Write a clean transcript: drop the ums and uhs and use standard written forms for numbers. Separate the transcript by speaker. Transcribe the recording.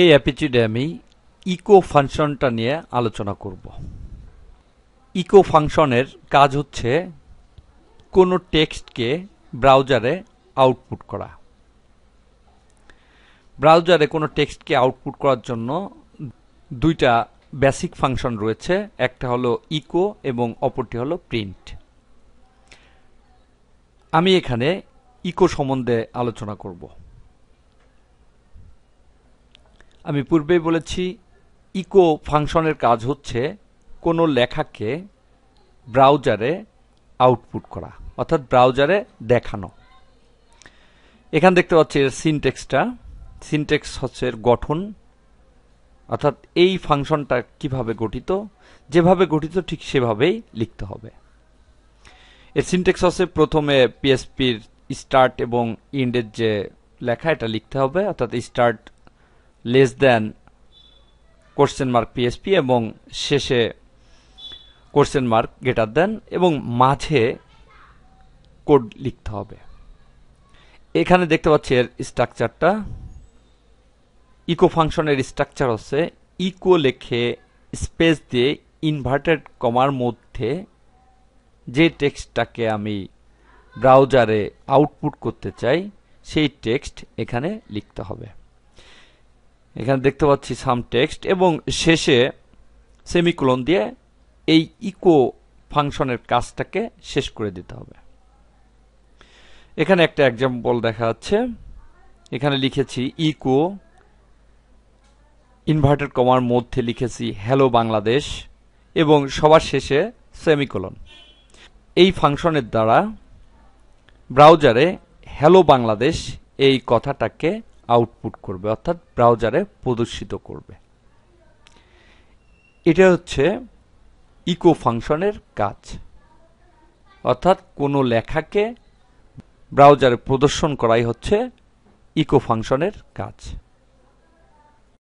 Speaker 1: এই এপিসোডে আমি ইকো ফাংশনটা নিয়ে আলোচনা করব। ইকো ফাংশনের কাজ হচ্ছে কোনো টেক্সটকে ব্রাউজারে আউটপুট করা। ব্রাউজারে কোনো টেক্সটকে আউটপুট করার জন্য দুইটা বেসিক ফাংশন রয়েছে, একটা হলো ইকো এবং অপরটি হলো প্রিন্ট। আমি এখানে ইকো সম্বন্ধে আলোচনা করব। আমি পূর্বেই বলেছি ইকো ফাংশনের কাজ হচ্ছে কোনো লেখাকে ব্রাউজারে আউটপুট করা, অর্থাৎ ব্রাউজারে দেখানো। এখানে দেখতে পাচ্ছি এর সিনট্যাক্স হচ্ছে এর গঠন, অর্থাৎ এই ফাংশনটা কিভাবে গঠিত, যেভাবে গঠিত ঠিক সেভাবেই লিখতে হবে। এর সিনট্যাক্স হচ্ছে প্রথমে পিএসপির স্টার্ট এবং এন্ডের যে লেখা এটা লিখতে হবে, অর্থাৎ start less than question mark PSP এবং শেষে কোশ্চেন মার্ক গ্রেটার দেন এবং মাঝে কোড লিখতে হবে। এখানে দেখতে পাচ্ছি এর স্ট্রাকচারটা। ইকো ফাংশনের স্ট্রাকচার হচ্ছে ইকো লিখে স্পেস দিয়ে ইনভার্টেড কমার মধ্যে যে টেক্সটটাকে আমি ব্রাউজারে আউটপুট করতে চাই সেই টেক্সট এখানে লিখতে হবে। এখানে দেখতে পাচ্ছি সাম টেক্সট এবং শেষে সেমিকোলন দিয়ে এই ইকো ফাংশনের কাজটাকে শেষ করে দিতে হবে। এখানে একটা এক্সাম্পল দেখা যাচ্ছে। এখানে লিখেছি ইকো ইনভার্টেড কমার মধ্যে লিখেছি হ্যালো বাংলাদেশ এবং সবার শেষে সেমিকোলন। এই ফাংশনের দ্বারা ব্রাউজারে হ্যালো বাংলাদেশ এই কথাটাকে আউটপুট করবে, অর্থাৎ ব্রাউজারে প্রদর্শিত করবে। এটা হচ্ছে ইকো ফাংশনের কাজ, অর্থাৎ কোনো লেখাকে ব্রাউজারে প্রদর্শন করাই হচ্ছে ইকো ফাংশনের কাজ।